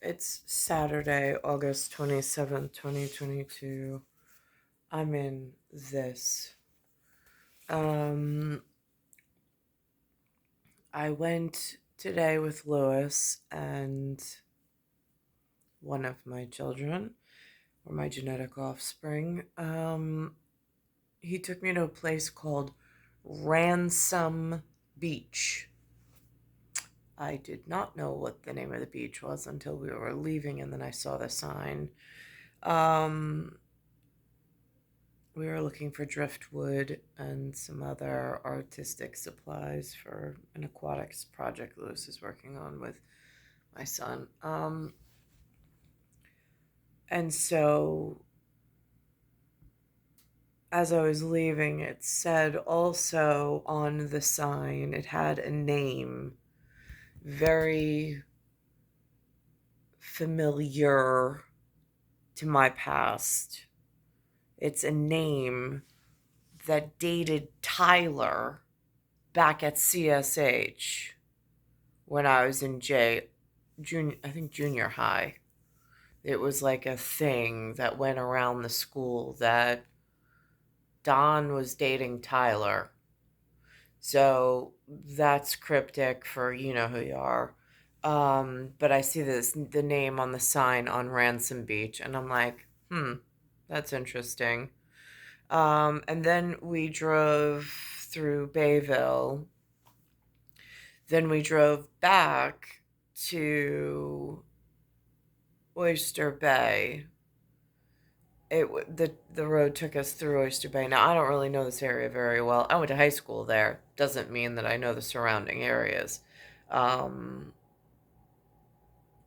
It's Saturday, August 27th, 2022. I'm in this. Um, I went today with Lewis and one of my children, or my genetic offspring. He took me to a place called Ransom Beach. I did not know what the name of the beach was until we were leaving, and then I saw the sign. Um, We were looking for driftwood and some other artistic supplies for an aquatics project Lewis is working on with my son. And so as I was leaving, it said also on the sign, it had a name very familiar to my past. It's a name that dated Tyler back at CSH when I was in junior high. It was like a thing that went around the school that Don was dating Tyler. So that's cryptic for you know who you are. But I see the name on the sign on Ransom Beach, and I'm like, that's interesting. And then we drove through Bayville. Then we drove back to Oyster Bay. The road took us through Oyster Bay. Now I don't really know this area very well. I went to high school there. Doesn't mean that I know the surrounding areas. Um,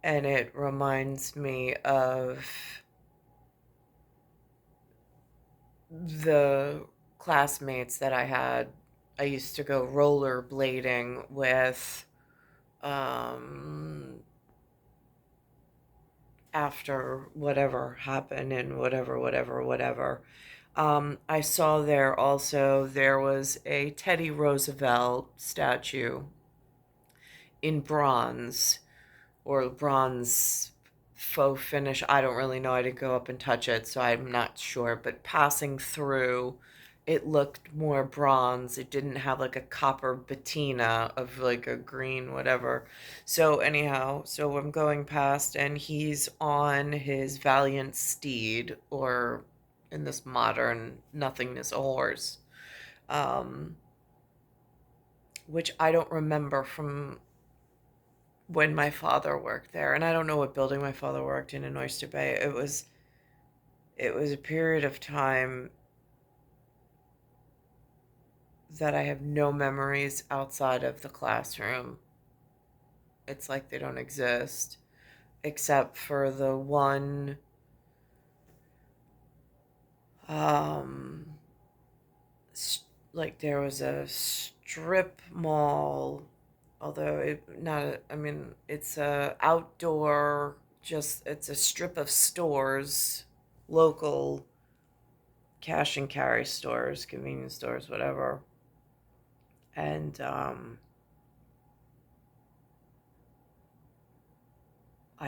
and it reminds me of the classmates that I had. I used to go rollerblading with um, after whatever happened and whatever. I saw there was a Teddy Roosevelt statue in bronze or bronze faux finish. I don't really know. I didn't go up and touch it, so I'm not sure. But passing through, it looked more bronze. It didn't have like a copper patina of like a green, whatever. So, anyhow, so I'm going past, and he's on his valiant steed, or in this modern nothingness, a horse, um, which I don't remember from when my father worked there, and I don't know what building my father worked in Oyster Bay. It was a period of time that I have no memories outside of the classroom. It's like they don't exist, except for the one um like there was a strip mall, although it not a, I mean it's a outdoor, just it's a strip of stores, local cash and carry stores, convenience stores, whatever. And I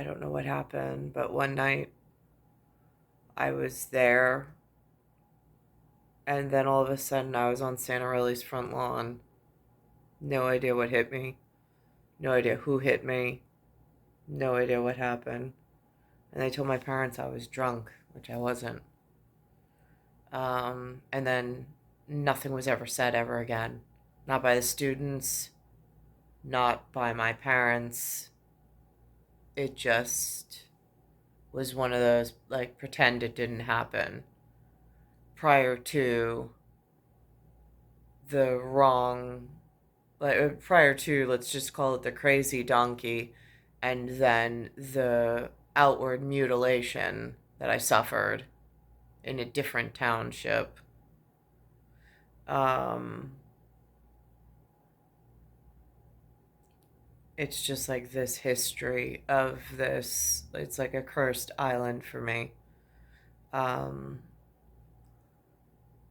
don't know what happened, but one night I was there, and then all of a sudden I was on Santarelli's front lawn. No idea what hit me, no idea who hit me, no idea what happened. And I told my parents I was drunk, which I wasn't. And then nothing was ever said ever again. Not by the students, not by my parents. It just was one of those, like, pretend it didn't happen prior to the wrong, like, prior to, let's just call it the crazy donkey, and then the outward mutilation that I suffered in a different township. Um, it's just like this history of this, it's like a cursed island for me. Um,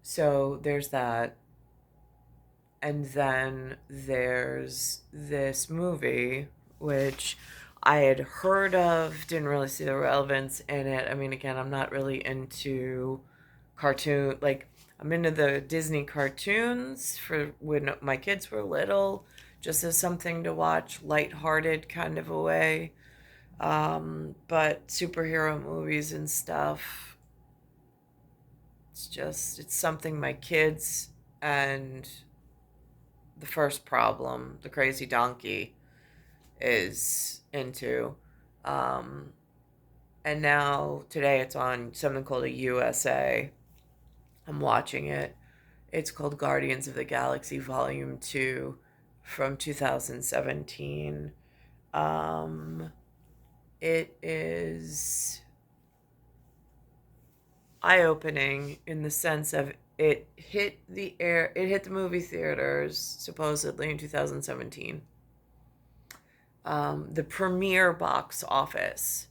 so there's that. And then there's this movie, which I had heard of, didn't really see the relevance in it. I mean, again, I'm not really into cartoon, like, I'm into the Disney cartoons for when my kids were little, just as something to watch, lighthearted kind of a way. But superhero movies and stuff, it's something my kids and the first problem, the crazy donkey, is into. Um, and now today it's on something called a USA. I'm watching it. It's called Guardians of the Galaxy Volume 2 from 2017. Um, it is eye-opening in the sense of it hit the movie theaters supposedly in 2017. The premiere box office,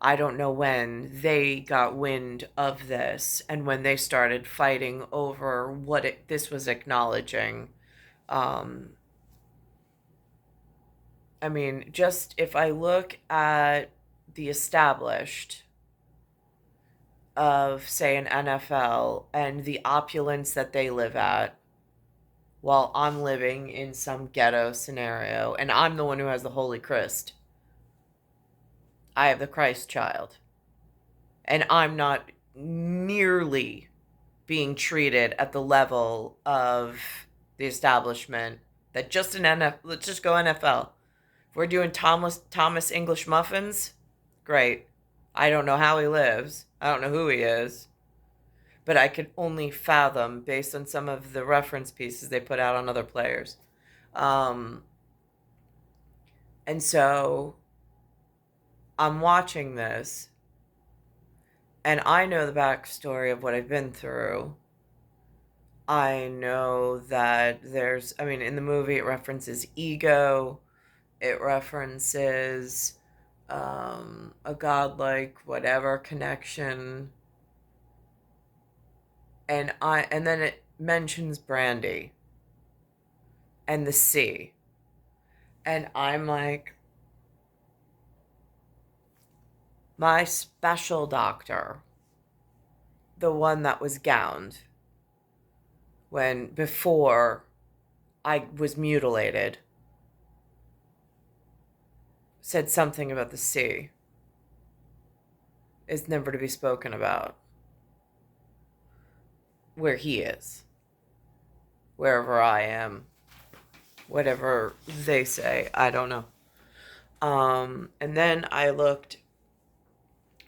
I don't know when they got wind of this and when they started fighting over this was acknowledging. Um, I mean, just if I look at the established of, say, an NFL and the opulence that they live at, while I'm living in some ghetto scenario, and I'm the one who has the Holy Christ. I have the Christ child. And I'm not nearly being treated at the level of the establishment that just an NFL, let's just go NFL. If we're doing Thomas English muffins, great. I don't know how he lives. I don't know who he is. But I could only fathom based on some of the reference pieces they put out on other players. Um, and so I'm watching this, and I know the backstory of what I've been through. I know that I mean, in the movie, it references ego, it references a godlike whatever connection, and then it mentions brandy and the sea, and I'm like, my special doctor, the one that was gowned before I was mutilated, said something about the sea is never to be spoken about where he is, wherever I am, whatever they say, I don't know. And then I looked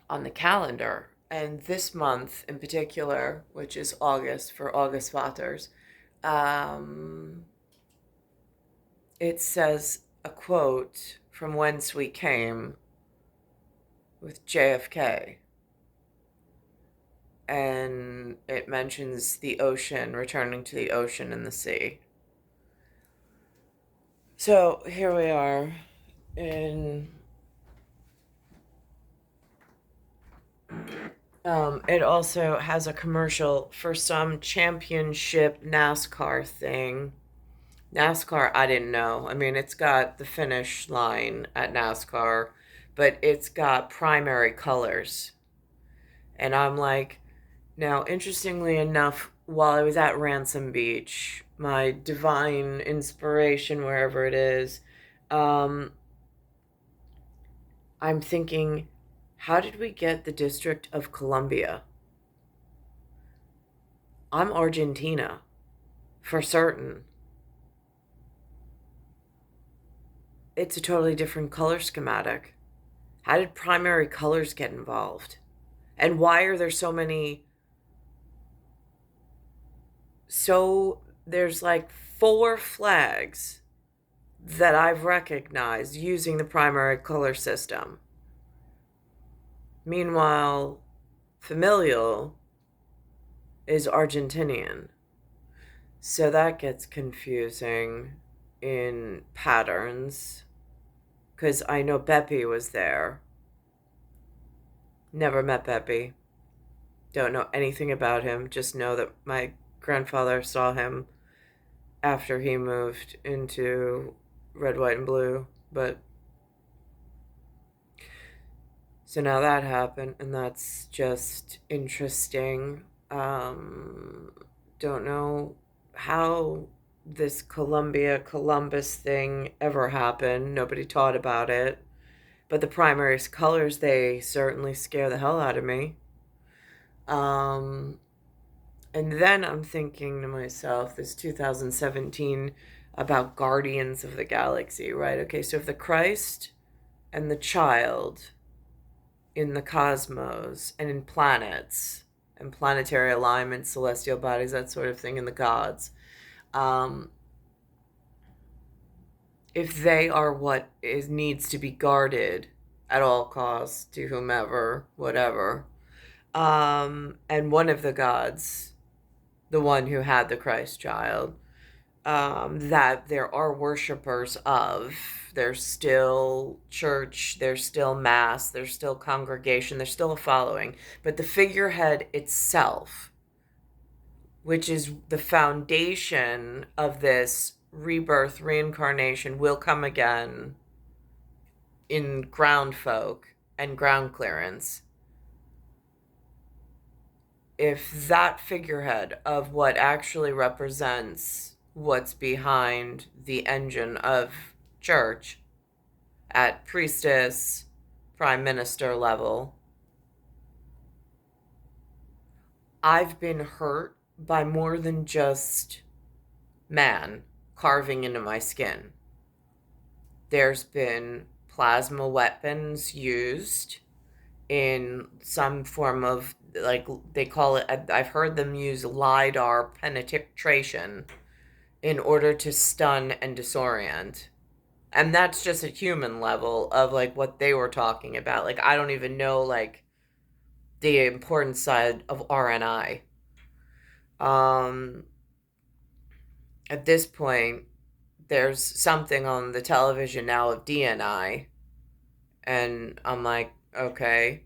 on the calendar, and this month in particular, which is August for August Vater's, um, it says a quote from Whence We Came with JFK. And it mentions the ocean, returning to the ocean and the sea. So here we are in it also has a commercial for some championship NASCAR thing. NASCAR, I didn't know. I mean, it's got the finish line at NASCAR, but it's got primary colors. And I'm like, now, interestingly enough, while I was at Ransom Beach, my divine inspiration, wherever it is, um, I'm thinking, how did we get the District of Columbia? I'm Argentina, for certain. It's a totally different color schematic. How did primary colors get involved? And why are there there's like 4 flags that I've recognized using the primary color system. Meanwhile, familial is Argentinian. So that gets confusing in patterns. Because I know Beppy was there. Never met Beppy. Don't know anything about him. Just know that my grandfather saw him after he moved into red, white, and blue. But So now that happened, and that's just interesting. Don't know how this Columbus thing ever happened. Nobody taught about it. But the primary colors, they certainly scare the hell out of me. Um, and then I'm thinking to myself, this 2017 about Guardians of the Galaxy, right? Okay, so if the Christ and the child in the cosmos and in planets and planetary alignments, celestial bodies, that sort of thing, in the gods, um, if they are what is needs to be guarded at all costs to whomever, whatever, and one of the gods, the one who had the Christ child, that there are worshipers of. There's still church, there's still mass, there's still congregation, there's still a following. But the figurehead itself, which is the foundation of this rebirth, reincarnation, will come again in ground folk and ground clearance. If that figurehead of what actually represents what's behind the engine of church at priestess, prime minister level, I've been hurt by more than just man carving into my skin. There's been plasma weapons used in some form of, like they call it, I've heard them use LiDAR penetration in order to stun and disorient. And that's just a human level of like what they were talking about. Like, I don't even know like the important side of RNI. Um, at this point, there's something on the television now of DNI, and I'm like, okay.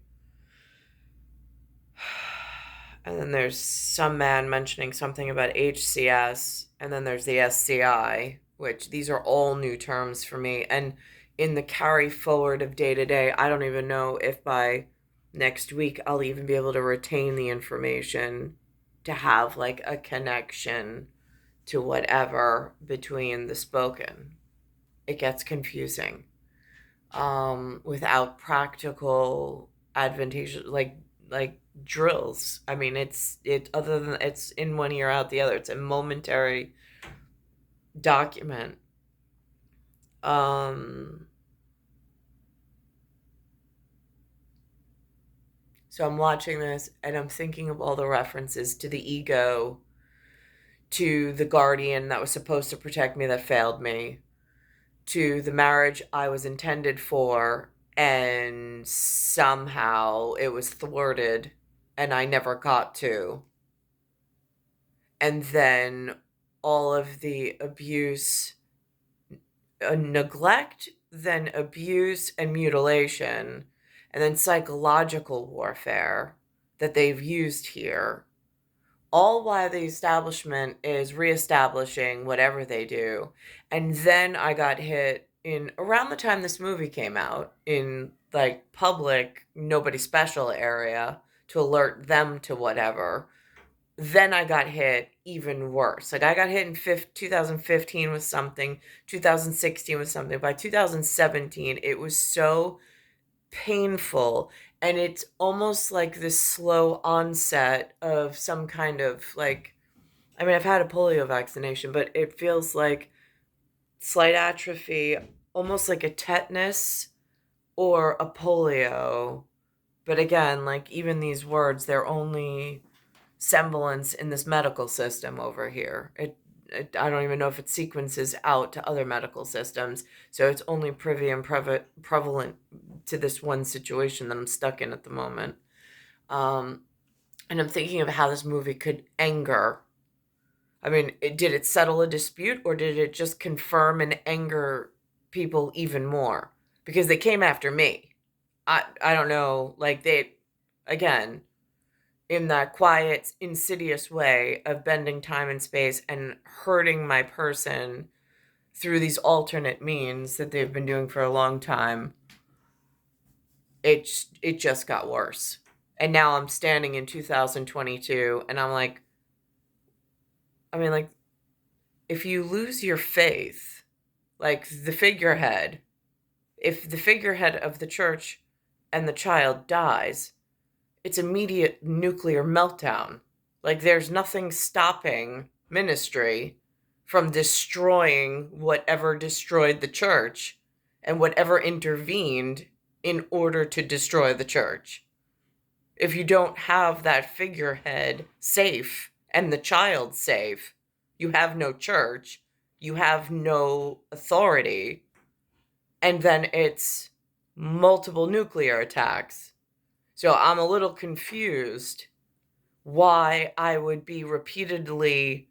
And then there's some man mentioning something about HCS, and then there's the SCI, which these are all new terms for me. And in the carry forward of day to day, I don't even know if by next week I'll even be able to retain the information to have like a connection to whatever between the spoken. It gets confusing without practical advantageous like drills. I mean, it other than it's in one ear out the other. It's a momentary document. Um, so I'm watching this and I'm thinking of all the references to the ego, to the guardian that was supposed to protect me that failed me, to the marriage I was intended for, and somehow it was thwarted and I never got to. And then all of the abuse, neglect, then abuse and mutilation, and then psychological warfare that they've used here, all while the establishment is reestablishing whatever they do. And then I got hit in around the time this movie came out in like public, nobody special area to alert them to whatever. Then I got hit even worse. Like I got hit in 2015 with something, 2016 with something. By 2017, it was so painful. And it's almost like this slow onset of some kind of like, I mean, I've had a polio vaccination, but it feels like slight atrophy, almost like a tetanus or a polio. But again, like even these words, they're only semblance in this medical system over here. I don't even know if it sequences out to other medical systems. So it's only privy and prevalent to this one situation that I'm stuck in at the moment. Um, and I'm thinking of how this movie could anger. I mean, did it settle a dispute or did it just confirm and anger people even more? Because they came after me. I don't know. Like they, again, in that quiet, insidious way of bending time and space and hurting my person through these alternate means that they've been doing for a long time. it just got worse. And now I'm standing in 2022 and I'm like, I mean, like, if you lose your faith, like the figurehead, if the figurehead of the church and the child dies, it's immediate nuclear meltdown. Like, there's nothing stopping ministry from destroying whatever destroyed the church and whatever intervened in order to destroy the church. If you don't have that figurehead safe and the child safe, you have no church, you have no authority, and then it's multiple nuclear attacks. So I'm a little confused why I would be repeatedly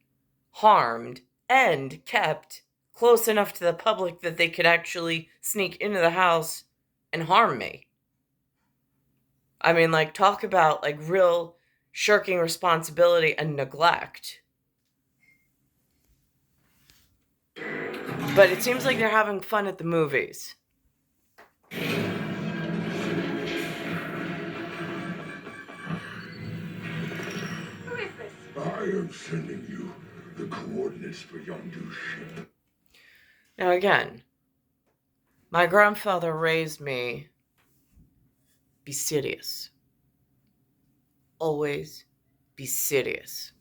harmed and kept close enough to the public that they could actually sneak into the house and harm me. I mean, like, talk about, like, real shirking responsibility and neglect. But it seems like they're having fun at the movies. I am sending you the coordinates for Yondu's ship. Now, again, my grandfather raised me, be serious. Always be serious.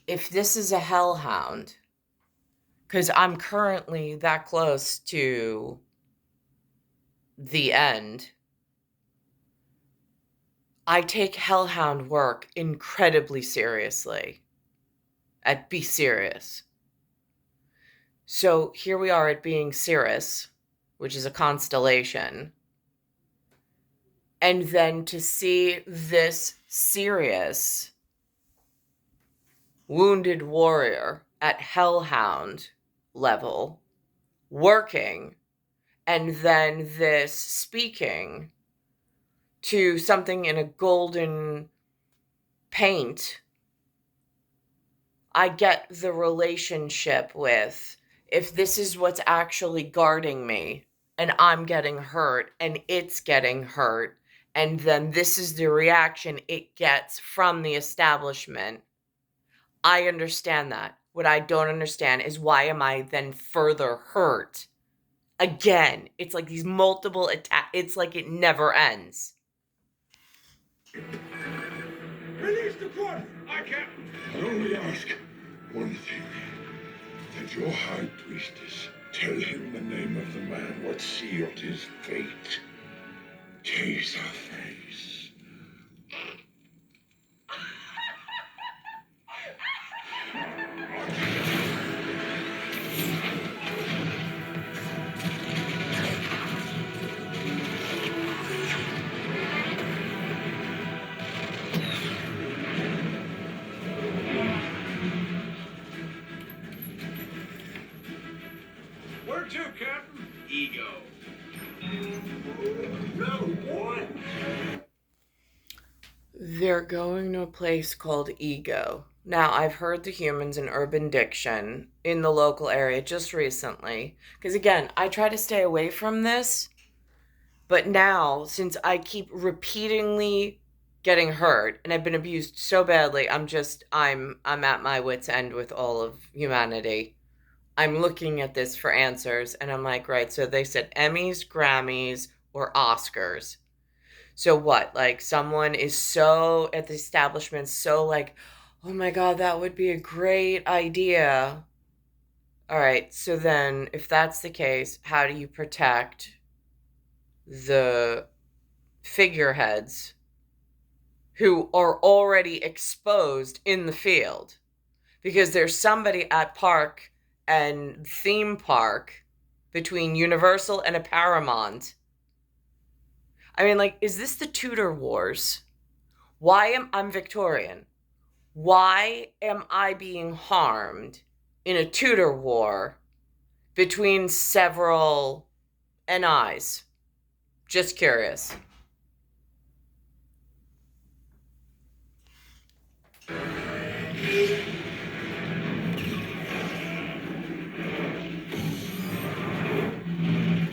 If this is a hellhound, because I'm currently that close to the end, I take hellhound work incredibly seriously. At be serious. So here we are at being Cirrus, which is a constellation. And then to see this serious wounded warrior at hellhound level working, and then this speaking to something in a golden paint, I get the relationship with, if this is what's actually guarding me and I'm getting hurt and it's getting hurt, and then this is the reaction it gets from the establishment, I understand that. What I don't understand is, why am I then further hurt? Again, it's like these multiple attacks. It's like it never ends. Release the court! I can't. I only ask one thing. That your high priestess tell him the name of the man what sealed his fate. Taserface. Where to, Captain? Ego. No, boy. They're going to a place called Ego. Now, I've heard the humans in Urban Diction in the local area just recently. Because again, I try to stay away from this. But now, since I keep repeatedly getting hurt and I've been abused so badly, I'm at my wit's end with all of humanity. I'm looking at this for answers and I'm like, right, so they said Emmys, Grammys, or Oscars. So what? Like, someone is so at the establishment, so like, oh my God, that would be a great idea. All right, so then if that's the case, how do you protect the figureheads who are already exposed in the field? Because there's somebody at park and theme park between Universal and a Paramount. I mean, like, is this the Tudor Wars? I'm Victorian. Why am I being harmed in a Tudor war between several NIs? Just curious.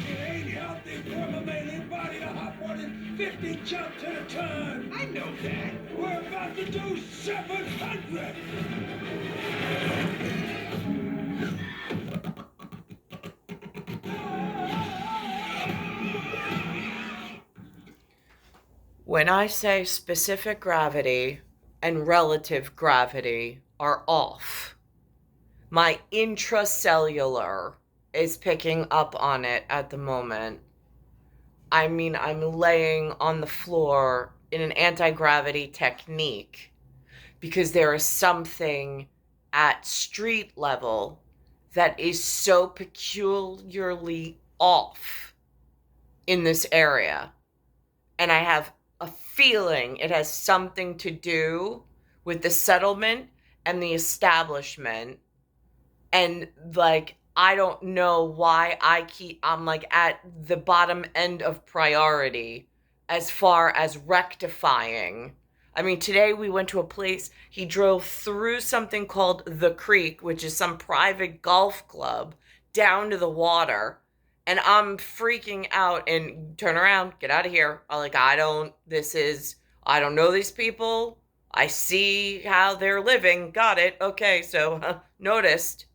It ain't healthy for a mammalian body to hop more than 50 50 jumps at a time. I know that. We're about to do 700. When I say specific gravity and relative gravity are off, my intracellular is picking up on it at the moment. I mean, I'm laying on the floor in an anti-gravity technique because there is something at street level that is so peculiarly off in this area. And I have a feeling it has something to do with the settlement and the establishment. And like, I don't know why I'm like at the bottom end of priority as far as rectifying. I mean, today we went to a place, he drove through something called The Creek, which is some private golf club, down to the water. And I'm freaking out and turn around, get out of here. I don't know these people. I see how they're living. Got it. Okay, so noticed.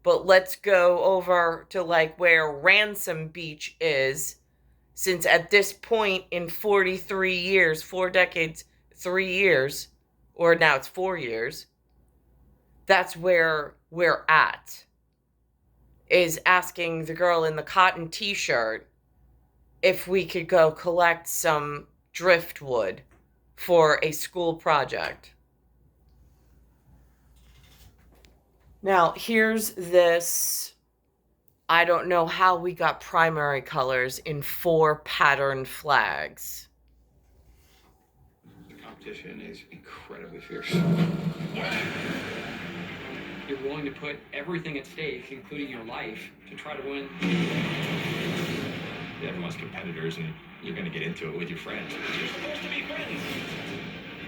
But let's go over to like where Ransom Beach is, since at this point in 43 years, 4 decades, 3 years, or now it's 4 years, that's where we're at, is asking the girl in the cotton t-shirt if we could go collect some driftwood for a school project. Now, here's this. I don't know how we got primary colors in 4 patterned flags. The competition is incredibly fierce. You're willing to put everything at stake, including your life, to try to win. Everyone's competitors, and you're going to get into it with your friends. You're supposed to be friends.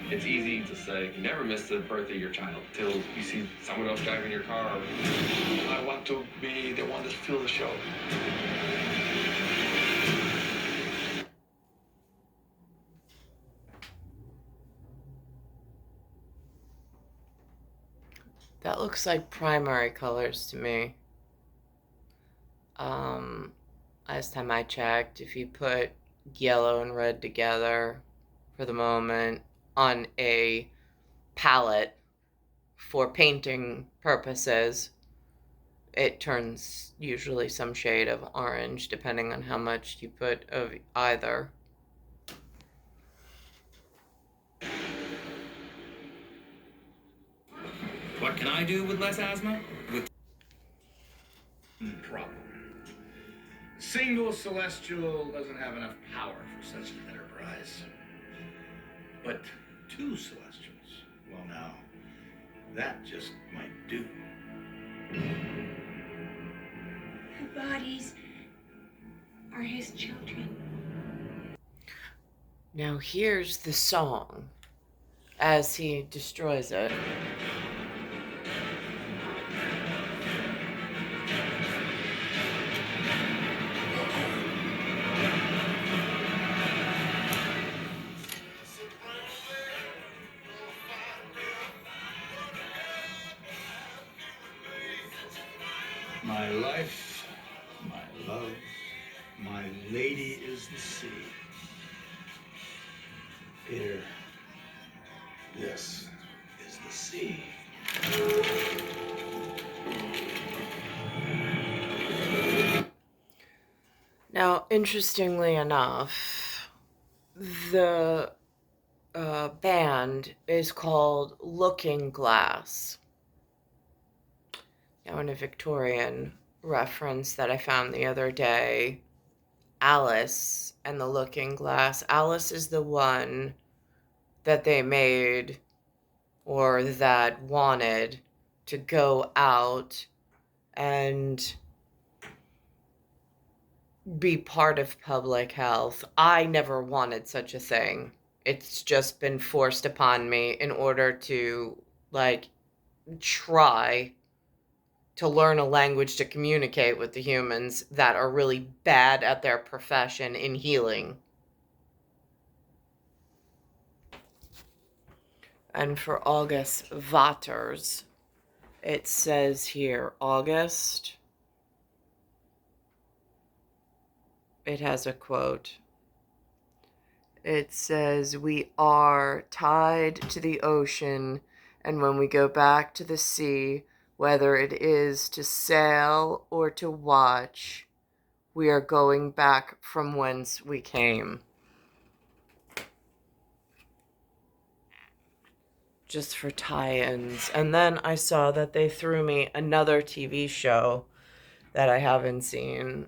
It's easy to say, you never miss the birthday of your child till you see someone else driving your car. I want to be the one that steals the show. That looks like primary colors to me. Last time I checked, if you put yellow and red together for the moment on a palette for painting purposes, it turns usually some shade of orange, depending on how much you put of either. What can I do with less asthma? Problem. Single Celestial doesn't have enough power for such an enterprise. But 2 Celestials, well now, that just might do. The bodies are his children. Now here's the song as he destroys it. My life, my love, my lady is the sea. Peter, this is the sea. Now, interestingly enough, the band is called Looking Glass. Now, in a Victorian reference that I found the other day, Alice and the Looking Glass. Alice is the one that they made or that wanted to go out and be part of public health. I never wanted such a thing. It's just been forced upon me in order to, like, try to learn a language to communicate with the humans that are really bad at their profession in healing. And for August Vatters, it says here, August, it has a quote. It says, "We are tied to the ocean, and when we go back to the sea, whether it is to sail or to watch, we are going back from whence we came." Just for tie-ins. And then I saw that they threw me another TV show that I haven't seen,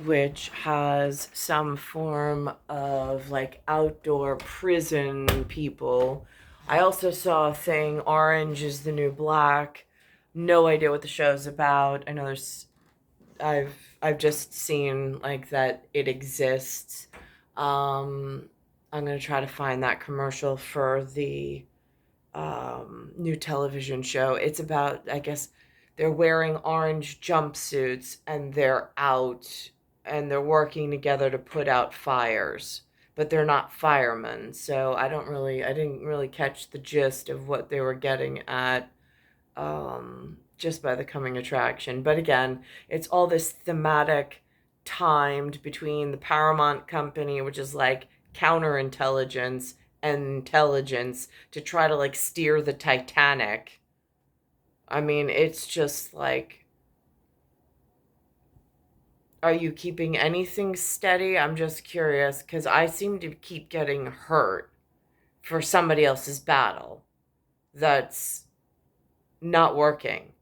which has some form of like outdoor prison people. I also saw a thing, Orange is the New Black. No idea what the show's about. I know I've just seen like that it exists. I'm gonna try to find that commercial for the new television show. It's about, I guess, they're wearing orange jumpsuits and they're out and they're working together to put out fires, but they're not firemen. So I didn't really catch the gist of what they were getting at just by the coming attraction. But again, it's all this thematic timed between the Paramount company, which is like counterintelligence and intelligence to try to like steer the Titanic. I mean, it's just like, are you keeping anything steady? I'm just curious because I seem to keep getting hurt for somebody else's battle that's not working.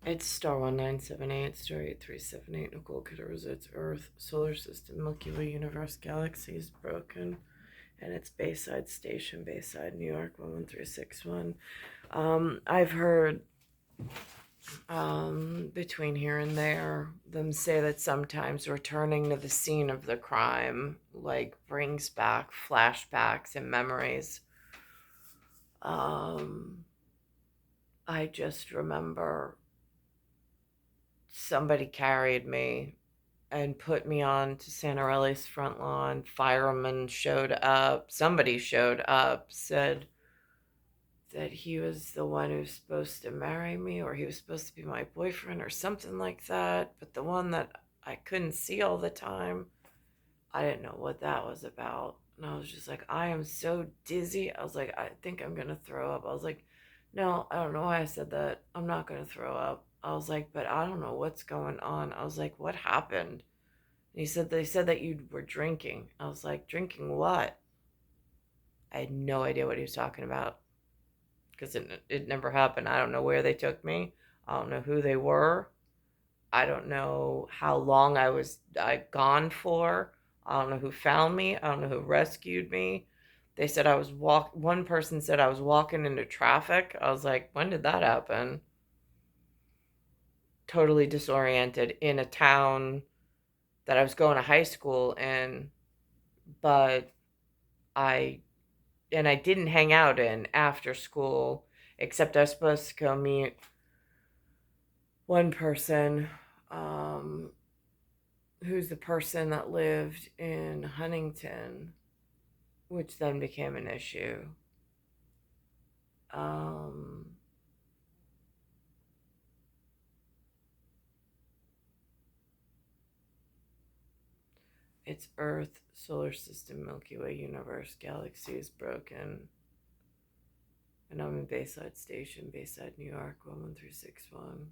It's star 1978, star 8378, Nicole, Cattaruzza, it's Earth, solar system, Milky Way, universe, galaxy is broken, and it's Bayside Station, Bayside, New York, 11361. I've heard between here and there them say that sometimes returning to the scene of the crime like brings back flashbacks and memories. I just remember somebody carried me and put me on to Santarelli's front lawn. Firemen showed up. Somebody showed up, said that he was the one who's supposed to marry me, or he was supposed to be my boyfriend, or something like that. But the one that I couldn't see all the time, I didn't know what that was about. And I was just like, I am so dizzy. I was like, I think I'm going to throw up. I was like, no, I don't know why I said that. I'm not going to throw up. I was like, but I don't know what's going on. I was like, what happened? And they said that you were drinking. I was like, drinking what? I had no idea what he was talking about because it never happened. I don't know where they took me. I don't know who they were. I don't know how long I gone for. I don't know who found me. I don't know who rescued me. They said one person said I was walking into traffic. I was like, when did that happen? Totally disoriented in a town that I was going to high school in, but I I didn't hang out in after school, except I was supposed to go meet one person, um, who's the person that lived in Huntington, which then became an issue. Um, it's Earth, solar system, Milky Way, universe, galaxy is broken. And I'm in Bayside Station, Bayside, New York, 11361.